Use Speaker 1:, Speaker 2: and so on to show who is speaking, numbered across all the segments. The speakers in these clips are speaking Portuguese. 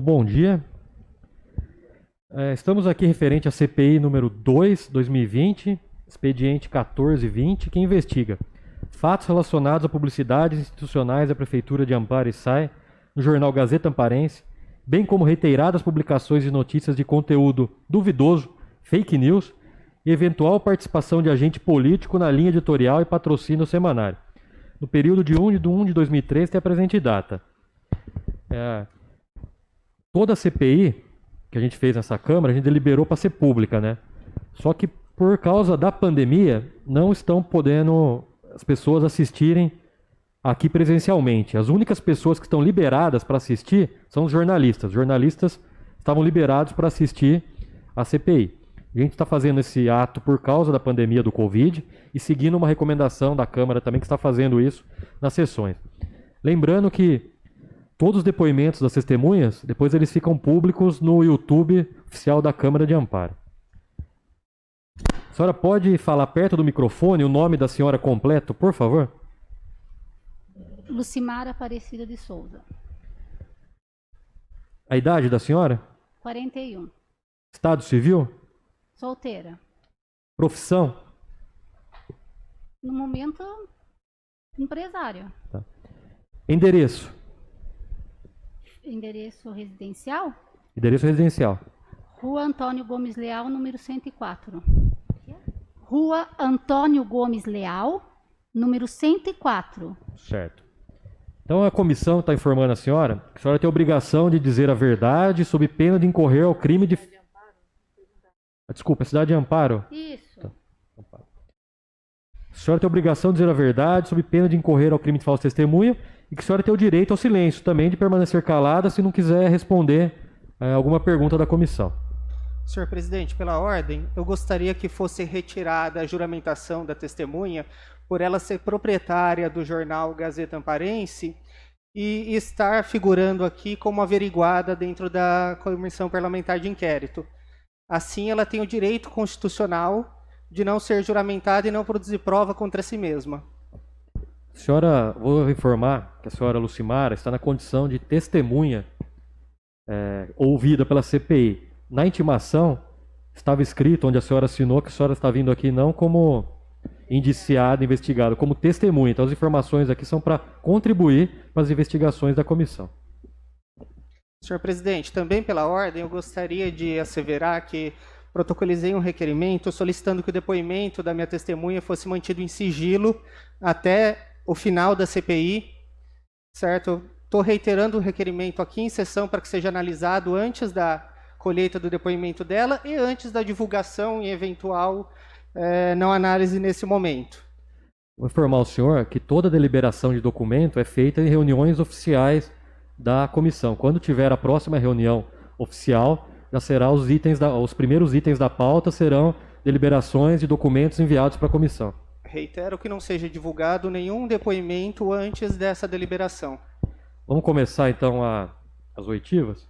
Speaker 1: Bom dia. Estamos aqui referente à CPI número 2, 2020, expediente 1420, que investiga fatos relacionados a publicidades institucionais da Prefeitura de Amparo e Sai, no jornal Gazeta Amparense, bem como reiteradas publicações de notícias de conteúdo duvidoso, fake news, e eventual participação de agente político na linha editorial e patrocínio semanário, no período de 1 de 1 de 2013 até a presente data. Toda a CPI que a gente fez nessa Câmara, a gente deliberou para ser pública, né? Só que por causa da pandemia, não estão podendo as pessoas assistirem aqui presencialmente. As únicas pessoas que estão liberadas para assistir são os jornalistas. Os jornalistas estavam liberados para assistir a CPI. A gente está fazendo esse ato por causa da pandemia do Covid e seguindo uma recomendação da Câmara também que está fazendo isso nas sessões. Lembrando que todos os depoimentos das testemunhas, depois eles ficam públicos no YouTube oficial da Câmara de Amparo. A senhora pode falar perto do microfone o nome da senhora completo, por favor?
Speaker 2: Lucimara Aparecida de Souza.
Speaker 1: A idade da senhora?
Speaker 2: 41.
Speaker 1: Estado civil?
Speaker 2: Solteira.
Speaker 1: Profissão?
Speaker 2: No momento, empresária.
Speaker 1: Tá. Endereço?
Speaker 2: Endereço residencial?
Speaker 1: Endereço residencial.
Speaker 2: Rua Antônio Gomes Leal, número 104. Rua Antônio Gomes Leal, número 104. Certo.
Speaker 1: Então a comissão está informando a senhora que a senhora tem a obrigação de dizer a verdade sob pena de incorrer ao crime de... Desculpa, é cidade de Amparo?
Speaker 2: Isso.
Speaker 1: Tá. A senhora tem a obrigação de dizer a verdade sob pena de incorrer ao crime de falsa testemunha e que a senhora tem o direito ao silêncio também de permanecer calada se não quiser responder alguma pergunta da comissão.
Speaker 3: Senhor presidente, pela ordem, eu gostaria que fosse retirada a juramentação da testemunha por ela ser proprietária do jornal Gazeta Amparense e estar figurando aqui como averiguada dentro da Comissão Parlamentar de Inquérito. Assim, ela tem o direito constitucional de não ser juramentada e não produzir prova contra si mesma.
Speaker 1: Senhora, vou informar que a senhora Lucimara está na condição de testemunha ouvida pela CPI. Na intimação, estava escrito, onde a senhora assinou, que a senhora está vindo aqui não como indiciada, investigada, como testemunha. Então, as informações aqui são para contribuir para as investigações da comissão.
Speaker 3: Senhor presidente, também pela ordem, eu gostaria de asseverar que protocolizei um requerimento solicitando que o depoimento da minha testemunha fosse mantido em sigilo até o final da CPI, certo? Estou reiterando o requerimento aqui em sessão para que seja analisado antes da colheita do depoimento dela e antes da divulgação e eventual não análise nesse momento.
Speaker 1: Vou informar o senhor que toda deliberação de documento é feita em reuniões oficiais da comissão. Quando tiver a próxima reunião oficial, já será os primeiros itens da pauta serão deliberações de documentos enviados para a comissão.
Speaker 3: Reitero que não seja divulgado nenhum depoimento antes dessa deliberação.
Speaker 1: Vamos começar então as oitivas?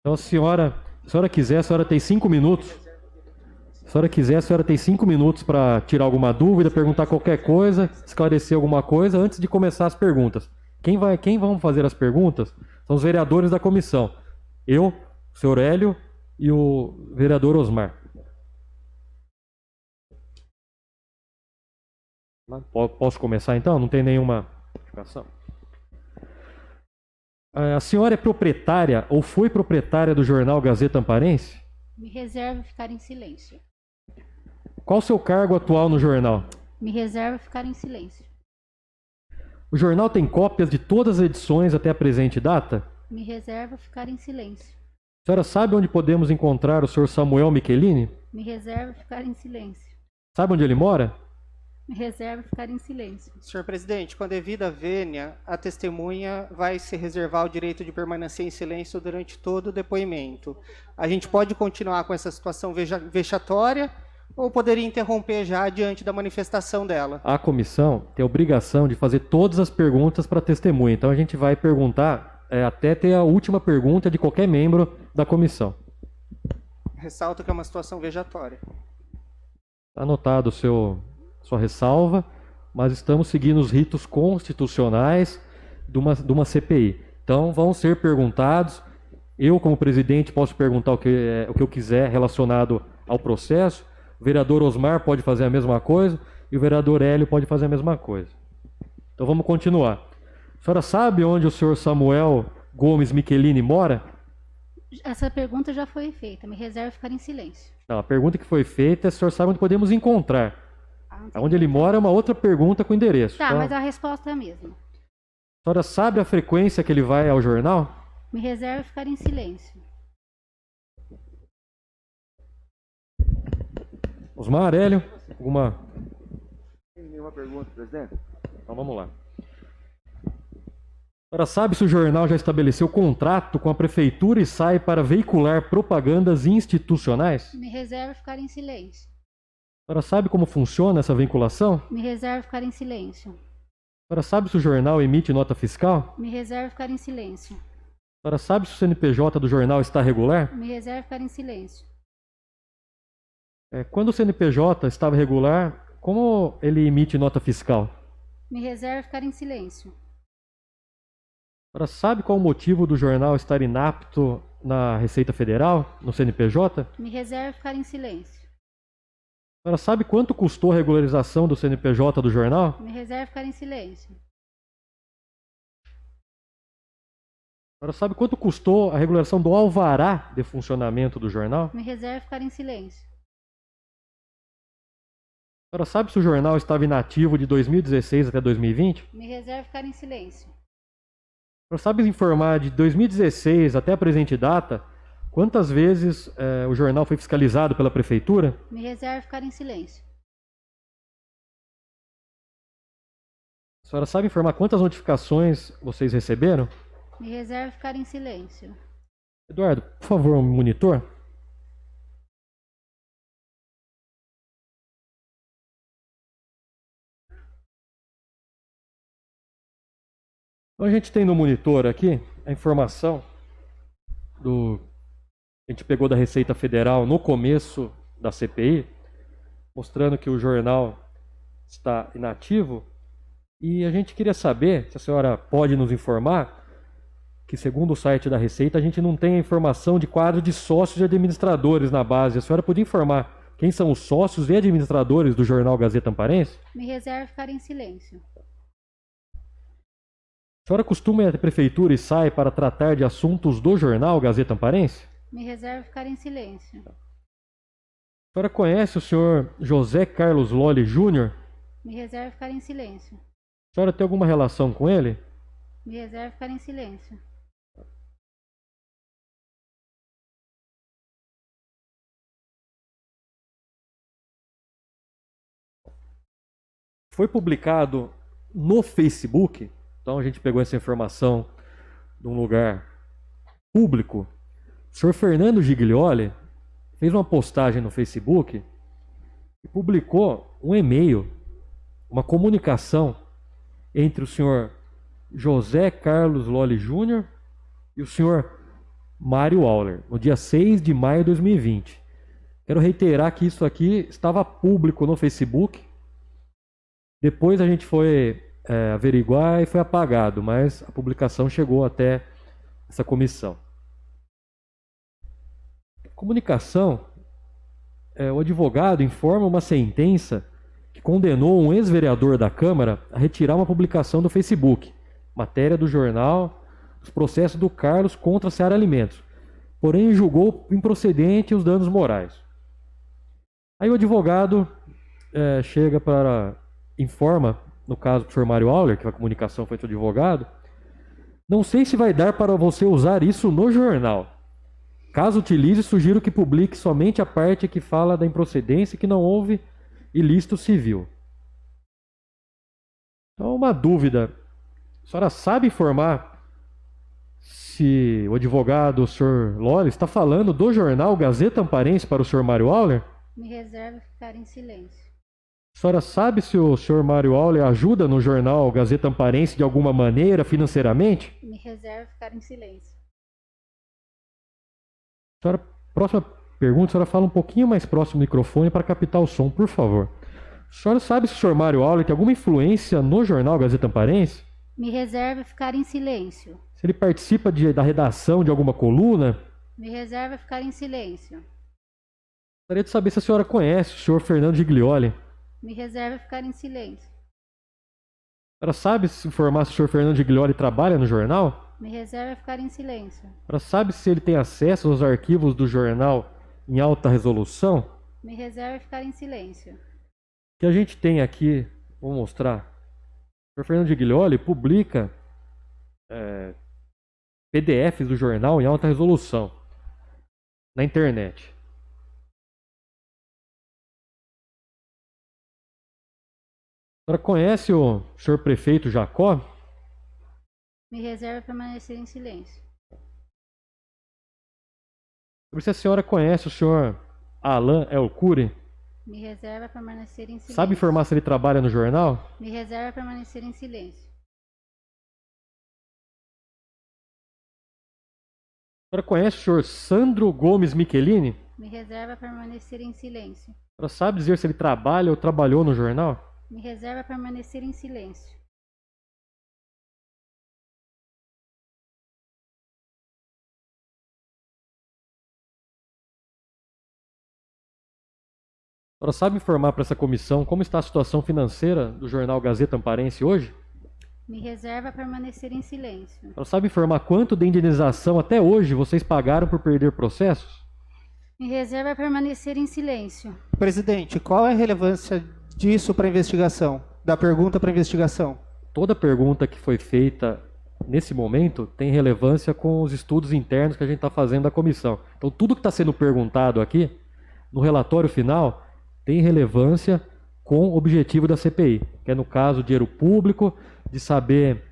Speaker 1: Então, se a senhora quiser, a senhora tem 5 minutos. Se a senhora quiser, a senhora tem 5 minutos para tirar alguma dúvida, perguntar qualquer coisa, esclarecer alguma coisa antes de começar as perguntas. Quem vão fazer as perguntas são os vereadores da comissão. Eu, o senhor Hélio e o vereador Osmar. Posso começar então? Não tem nenhuma explicação. A senhora é proprietária ou foi proprietária do jornal Gazeta Amparense?
Speaker 2: Me reservo ficar em silêncio.
Speaker 1: Qual o seu cargo atual no jornal?
Speaker 2: Me reservo ficar em silêncio.
Speaker 1: O jornal tem cópias de todas as edições até a presente data?
Speaker 2: Me reservo ficar em silêncio.
Speaker 1: A senhora sabe onde podemos encontrar o senhor Samuel Michelini?
Speaker 2: Me reservo ficar em silêncio.
Speaker 1: Sabe onde ele mora?
Speaker 2: Me reservo ficar em silêncio.
Speaker 3: Senhor presidente, com a devida vênia, a testemunha vai se reservar o direito de permanecer em silêncio durante todo o depoimento. A gente pode continuar com essa situação vexatória ou poderia interromper já diante da manifestação dela?
Speaker 1: A comissão tem a obrigação de fazer todas as perguntas para a testemunha. Então a gente vai perguntar até ter a última pergunta de qualquer membro da comissão.
Speaker 3: Ressalto que é uma situação vejatória.
Speaker 1: Está anotado sua ressalva, mas estamos seguindo os ritos constitucionais de uma CPI. Então vão ser perguntados Eu, como presidente, posso perguntar o que eu quiser relacionado ao processo. O vereador Osmar pode fazer a mesma coisa e o vereador Hélio pode fazer a mesma coisa. Então vamos continuar. A senhora sabe onde o senhor Samuel Gomes Michelini mora?
Speaker 2: Essa pergunta já foi feita. Me reservo ficar em silêncio.
Speaker 1: Não, a pergunta que foi feita é se o senhor sabe onde podemos encontrar. Onde ele mora é uma outra pergunta com endereço.
Speaker 2: Tá,
Speaker 1: Então,
Speaker 2: mas a resposta é a mesma.
Speaker 1: a senhora sabe a frequência que ele vai ao jornal?
Speaker 2: Me reservo ficar em silêncio.
Speaker 1: Osmar, Hélio, alguma...
Speaker 4: Tem nenhuma pergunta, presidente?
Speaker 1: Então vamos lá. A senhora sabe se o jornal já estabeleceu contrato com a prefeitura e sai para veicular propagandas institucionais?
Speaker 2: Me reservo ficar em silêncio.
Speaker 1: A senhora sabe como funciona essa vinculação?
Speaker 2: Me reservo ficar em silêncio.
Speaker 1: A senhora sabe se o jornal emite nota fiscal?
Speaker 2: Me reservo ficar em silêncio.
Speaker 1: A senhora sabe se o CNPJ do jornal está regular?
Speaker 2: Me reservo ficar em silêncio.
Speaker 1: Quando o CNPJ estava regular, como ele emite nota fiscal?
Speaker 2: Me reservo ficar em silêncio.
Speaker 1: A senhora sabe qual o motivo do jornal estar inapto na Receita Federal, no CNPJ?
Speaker 2: Me reservo ficar em silêncio.
Speaker 1: A senhora sabe quanto custou a regularização do CNPJ do jornal?
Speaker 2: Me reservo ficar em silêncio.
Speaker 1: A senhora sabe quanto custou a regulação do alvará de funcionamento do jornal?
Speaker 2: Me reservo ficar em silêncio.
Speaker 1: A senhora sabe se o jornal estava inativo de 2016 até 2020?
Speaker 2: Me reservo ficar em silêncio.
Speaker 1: A senhora sabe informar de 2016 até a presente data quantas vezes o jornal foi fiscalizado pela prefeitura?
Speaker 2: Me reservo ficar em silêncio.
Speaker 1: A senhora sabe informar quantas notificações vocês receberam?
Speaker 2: Me reservo ficar em silêncio.
Speaker 1: Eduardo, por favor, monitor. Então a gente tem no monitor aqui a informação a gente pegou da Receita Federal no começo da CPI, mostrando que o jornal está inativo, e a gente queria saber se a senhora pode nos informar que, segundo o site da Receita, a gente não tem a informação de quadro de sócios e administradores na base. A senhora podia informar quem são os sócios e administradores do jornal Gazeta Amparense?
Speaker 2: Me reservo ficar em silêncio.
Speaker 1: A senhora costuma ir à prefeitura e sai para tratar de assuntos do jornal Gazeta Amparense?
Speaker 2: Me reservo ficar em silêncio.
Speaker 1: A senhora conhece o senhor José Carlos Lolli Júnior?
Speaker 2: Me reservo ficar em silêncio.
Speaker 1: A senhora tem alguma relação com ele?
Speaker 2: Me reservo ficar em silêncio.
Speaker 1: Foi publicado no Facebook, então a gente pegou essa informação de um lugar público. O senhor Fernando Giglioli fez uma postagem no Facebook e publicou um e-mail, uma comunicação entre o senhor José Carlos Lolli Júnior e o senhor Mário Auler, no dia 6 de maio de 2020. Quero reiterar que isso aqui estava público no Facebook. Depois a gente foi averiguar e foi apagado, mas a publicação chegou até essa comissão. Comunicação, o advogado informa uma sentença que condenou um ex-vereador da Câmara a retirar uma publicação do Facebook, matéria do jornal, os processos do Carlos contra a Seara Alimentos, porém julgou improcedente os danos morais. Aí o advogado informa, no caso do Sr. Mário Auler, que a comunicação foi do advogado, não sei se vai dar para você usar isso no jornal. Caso utilize, sugiro que publique somente a parte que fala da improcedência e que não houve ilícito civil. Então, uma dúvida. A senhora sabe informar se o advogado, o Sr. Lolli, está falando do jornal Gazeta Amparense para o Sr. Mário Auler?
Speaker 2: Me reservo ficar em silêncio.
Speaker 1: A senhora sabe se o Sr. Mário Auler ajuda no jornal Gazeta Amparense de alguma maneira, financeiramente?
Speaker 2: Me reservo ficar em silêncio.
Speaker 1: Próxima pergunta, a senhora fala um pouquinho mais próximo do microfone para captar o som, por favor. A senhora sabe se o Sr. Mário Auler tem alguma influência no jornal Gazeta Amparense?
Speaker 2: Me reservo ficar em silêncio.
Speaker 1: Se ele participa da redação de alguma coluna,
Speaker 2: Me reserva a ficar em silêncio.
Speaker 1: gostaria de saber se a senhora conhece o senhor Fernando Giglioli.
Speaker 2: Me reserva a ficar em silêncio.
Speaker 1: A senhora sabe se informar se o senhor Fernando Giglioli trabalha no jornal?
Speaker 2: Me reserva a ficar em silêncio.
Speaker 1: A senhora sabe se ele tem acesso aos arquivos do jornal em alta resolução?
Speaker 2: Me reserva a ficar em silêncio.
Speaker 1: O que a gente tem aqui, vou mostrar. O senhor Fernando Giglioli publica PDFs do jornal em alta resolução na internet. A senhora conhece o senhor prefeito Jacó?
Speaker 2: Me reserva a permanecer em silêncio.
Speaker 1: Sobre se a senhora conhece o senhor Alain Elcuri?
Speaker 2: Me reserva a permanecer em silêncio.
Speaker 1: Sabe informar se ele trabalha no jornal?
Speaker 2: Me reserva a permanecer em silêncio.
Speaker 1: A senhora conhece o senhor Sandro Gomes Michelini?
Speaker 2: Me reserva a permanecer em silêncio.
Speaker 1: A senhora sabe dizer se ele trabalha ou trabalhou no jornal?
Speaker 2: Me reserva a permanecer em silêncio.
Speaker 1: A senhora sabe informar para essa comissão como está a situação financeira do jornal Gazeta Amparense hoje?
Speaker 2: Me reserva a permanecer em silêncio.
Speaker 1: A senhora sabe informar quanto de indenização até hoje vocês pagaram por perder processos?
Speaker 2: Me reserva a permanecer em silêncio.
Speaker 3: Presidente, qual é a relevância disso para a investigação? Da pergunta para a investigação?
Speaker 1: Toda pergunta que foi feita nesse momento tem relevância com os estudos internos que a gente está fazendo da comissão. Então, tudo que está sendo perguntado aqui, no relatório final, tem relevância com o objetivo da CPI, que é, no caso, dinheiro público, de saber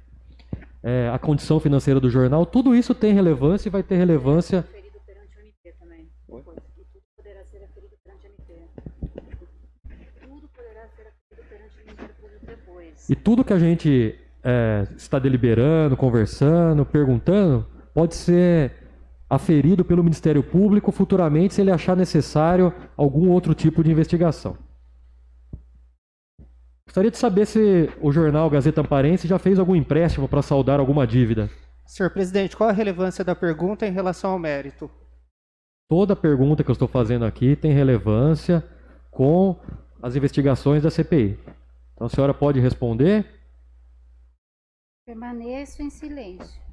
Speaker 1: a condição financeira do jornal. Tudo isso tem relevância e vai ter relevância.
Speaker 5: Aferido perante o MP também. E tudo poderá ser aferido perante o MP. Tudo poderá ser aferido perante o Ministério Público depois.
Speaker 1: E tudo que a gente está deliberando, conversando, perguntando, pode ser aferido pelo Ministério Público futuramente se ele achar necessário algum outro tipo de investigação. Gostaria de saber se o jornal Gazeta Amparense já fez algum empréstimo para saldar alguma dívida.
Speaker 3: Senhor presidente, qual a relevância da pergunta em relação ao mérito?
Speaker 1: Toda pergunta que eu estou fazendo aqui tem relevância com as investigações da CPI. Então a senhora pode responder?
Speaker 2: Permaneço em silêncio.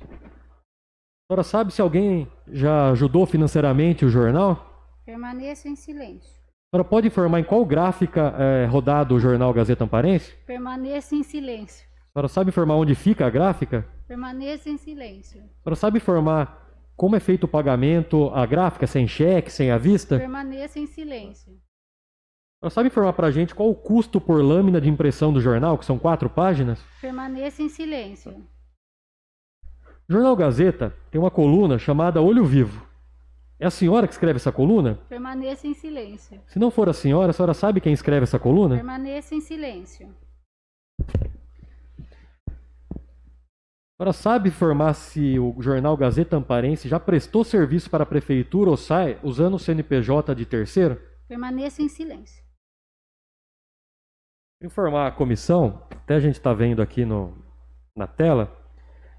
Speaker 1: A senhora sabe se alguém já ajudou financeiramente o jornal?
Speaker 2: Permaneço em silêncio.
Speaker 1: A senhora pode informar em qual gráfica é rodado o jornal Gazeta Amparense?
Speaker 2: Permaneço em silêncio.
Speaker 1: A senhora sabe informar onde fica a gráfica?
Speaker 2: Permaneço em silêncio.
Speaker 1: A senhora sabe informar como é feito o pagamento, a gráfica, sem cheque, sem à vista?
Speaker 2: Permaneço em silêncio.
Speaker 1: A senhora sabe informar para a gente qual o custo por lâmina de impressão do jornal, que são 4 páginas?
Speaker 2: Permaneço em silêncio.
Speaker 1: O jornal Gazeta tem uma coluna chamada Olho Vivo. É a senhora que escreve essa coluna?
Speaker 2: Permaneço em silêncio.
Speaker 1: Se não for a senhora sabe quem escreve essa coluna?
Speaker 2: Permaneço em silêncio.
Speaker 1: A senhora sabe informar se o jornal Gazeta Amparense já prestou serviço para a prefeitura ou SAI usando o CNPJ de terceiro?
Speaker 2: Permaneço em silêncio.
Speaker 1: Informar a comissão, até a gente está vendo aqui na tela,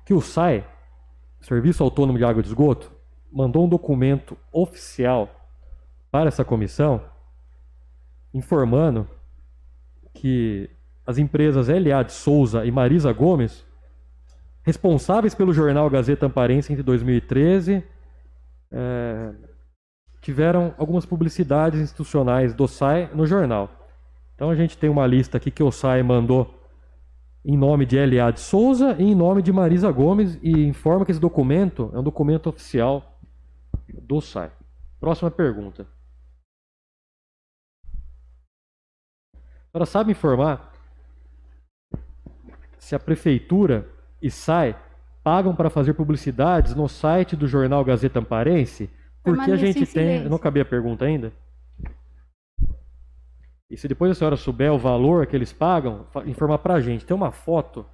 Speaker 1: que o SAI, Serviço Autônomo de Água e Esgoto, mandou um documento oficial para essa comissão informando que as empresas LA de Souza e Marisa Gomes, responsáveis pelo jornal Gazeta Amparense entre 2013, tiveram algumas publicidades institucionais do SAI no jornal. Então a gente tem uma lista aqui que o SAI mandou em nome de LA de Souza e em nome de Marisa Gomes e informa que esse documento é um documento oficial do SAI. Próxima pergunta. A senhora sabe informar se a prefeitura e SAI pagam para fazer publicidades no site do jornal Gazeta Amparense? Porque a gente tem... Eu não acabei a pergunta ainda. E se depois a senhora souber o valor que eles pagam, informar para a gente. Tem uma foto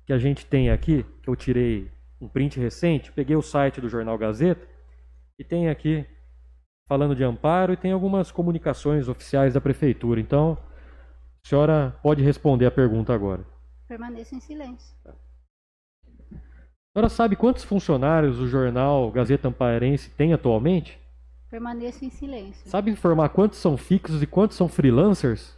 Speaker 1: que a gente tem aqui, que eu tirei um print recente, peguei o site do jornal Gazeta, e tem aqui falando de amparo e tem algumas comunicações oficiais da prefeitura. Então, a senhora pode responder a pergunta agora.
Speaker 2: Permaneço em silêncio.
Speaker 1: senhora sabe quantos funcionários o jornal Gazeta Amparense tem atualmente?
Speaker 2: Permaneço em silêncio.
Speaker 1: Sabe informar quantos são fixos e quantos são freelancers?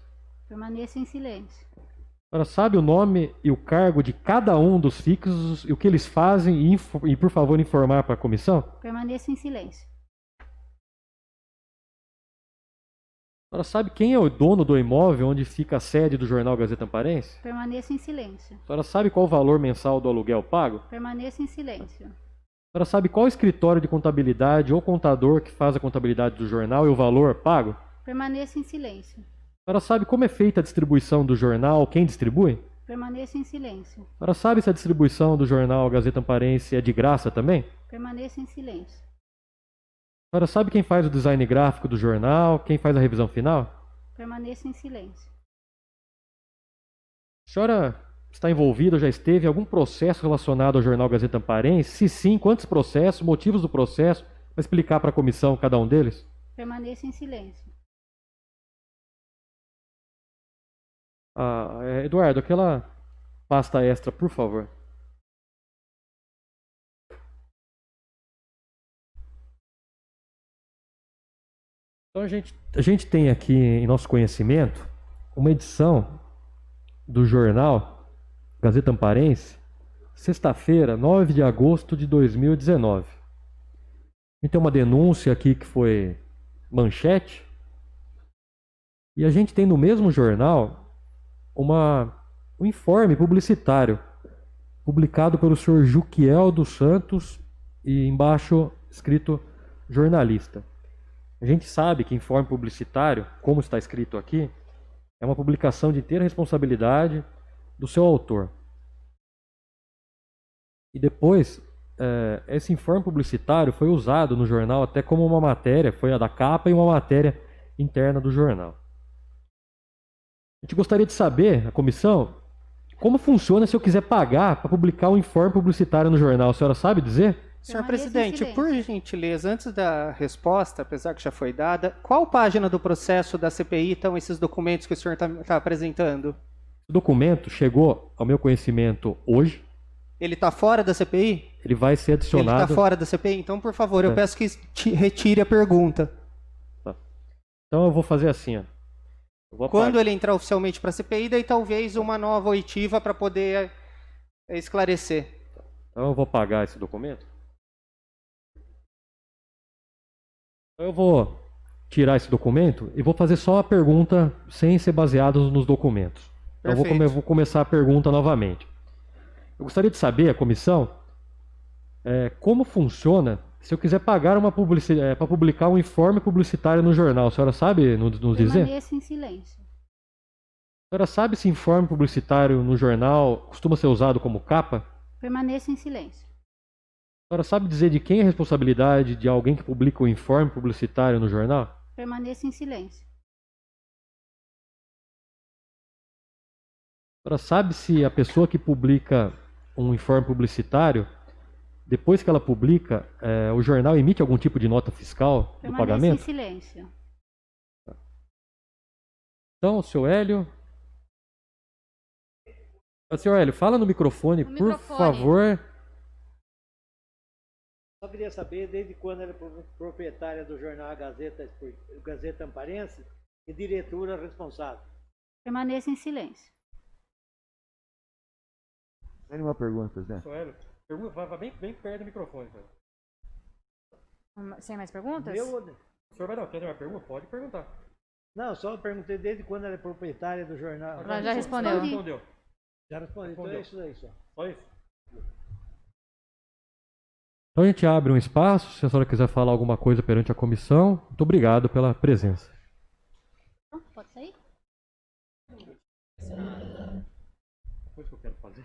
Speaker 2: Permaneço em silêncio.
Speaker 1: A senhora sabe o nome e o cargo de cada um dos fixos e o que eles fazem e por favor, informar para a comissão?
Speaker 2: Permaneço em silêncio.
Speaker 1: A senhora sabe quem é o dono do imóvel onde fica a sede do jornal Gazeta Amparense?
Speaker 2: Permaneço em silêncio.
Speaker 1: A senhora sabe qual o valor mensal do aluguel pago?
Speaker 2: Permaneço em silêncio.
Speaker 1: A senhora sabe qual escritório de contabilidade ou contador que faz a contabilidade do jornal e o valor pago?
Speaker 2: Permaneço em silêncio.
Speaker 1: A senhora sabe como é feita a distribuição do jornal, quem distribui?
Speaker 2: Permaneço em silêncio.
Speaker 1: A senhora sabe se a distribuição do jornal Gazeta Amparense é de graça também?
Speaker 2: Permaneço em silêncio.
Speaker 1: A senhora sabe quem faz o design gráfico do jornal, quem faz a revisão final?
Speaker 2: Permaneço em silêncio.
Speaker 1: A senhora está envolvida ou já esteve em algum processo relacionado ao jornal Gazeta Amparense? Se sim, quantos processos, motivos do processo, vai explicar para a comissão cada um deles?
Speaker 2: Permaneço em silêncio.
Speaker 1: Eduardo, aquela pasta extra, por favor. Então a gente tem aqui em nosso conhecimento uma edição do jornal Gazeta Amparense, sexta-feira, 9 de agosto de 2019. A gente tem uma denúncia aqui que foi manchete, e a gente tem no mesmo jornal um informe publicitário publicado pelo senhor Juquiel dos Santos e embaixo escrito jornalista. A gente sabe que informe publicitário, como está escrito aqui, é uma publicação de inteira responsabilidade do seu autor. E depois, esse informe publicitário foi usado no jornal até como uma matéria, foi a da capa e uma matéria interna do jornal. A gente gostaria de saber, a comissão, como funciona se eu quiser pagar para publicar um informe publicitário no jornal. A senhora sabe dizer?
Speaker 3: Senhor
Speaker 2: Permaneço em
Speaker 3: presidente,
Speaker 2: silêncio.
Speaker 3: por gentileza, antes da resposta, apesar que já foi dada, qual página do processo da CPI estão esses documentos que o senhor está apresentando?
Speaker 1: O documento chegou ao meu conhecimento hoje.
Speaker 3: Ele está fora da CPI?
Speaker 1: Ele vai ser
Speaker 3: Ele
Speaker 1: adicionado.
Speaker 3: está fora da CPI? Então, por favor, eu
Speaker 1: É.
Speaker 3: peço que retire a pergunta.
Speaker 1: Então eu vou fazer assim, ó. Eu vou
Speaker 3: Quando ele entrar oficialmente para a CPI, daí talvez uma nova oitiva para poder esclarecer.
Speaker 1: Então eu vou pagar esse documento. Então eu vou tirar esse documento e vou fazer só a pergunta sem ser baseado nos documentos. Então eu vou começar a pergunta novamente. Eu gostaria de saber, a comissão, como funciona se eu quiser pagar para publicar um informe publicitário no jornal. A senhora sabe nos dizer?
Speaker 2: Permaneço em silêncio.
Speaker 1: A senhora sabe se informe publicitário no jornal costuma ser usado como capa?
Speaker 2: Permaneço em silêncio.
Speaker 1: A senhora sabe dizer de quem é a responsabilidade de alguém que publica o informe publicitário no jornal?
Speaker 2: Permaneço em silêncio.
Speaker 1: A senhora sabe se a pessoa que publica um informe publicitário, depois que ela publica, o jornal emite algum tipo de nota fiscal do
Speaker 2: Permaneço em
Speaker 1: pagamento?
Speaker 2: silêncio.
Speaker 1: Então, senhor Hélio. Senhor Hélio, fala no microfone,
Speaker 6: No
Speaker 1: por
Speaker 6: microfone.
Speaker 1: favor.
Speaker 7: Só queria saber desde quando ela é proprietária do jornal Gazeta Amparense e diretora responsável.
Speaker 2: Permaneço em silêncio.
Speaker 4: Tem nenhuma pergunta, presidente?
Speaker 1: Senhor Hélio, vai bem perto do microfone.
Speaker 6: Sem mais perguntas?
Speaker 1: O senhor vai dar uma pergunta? Pode perguntar.
Speaker 7: Não, só perguntei desde quando ela é proprietária do jornal.
Speaker 6: Ela já respondeu.
Speaker 1: Respondeu.
Speaker 7: Já respondi, então é isso daí só.
Speaker 1: Só isso. Então a gente abre um espaço, se a senhora quiser falar alguma coisa perante a comissão. Muito obrigado pela presença.
Speaker 2: Pode sair?
Speaker 1: Coisa que eu quero fazer.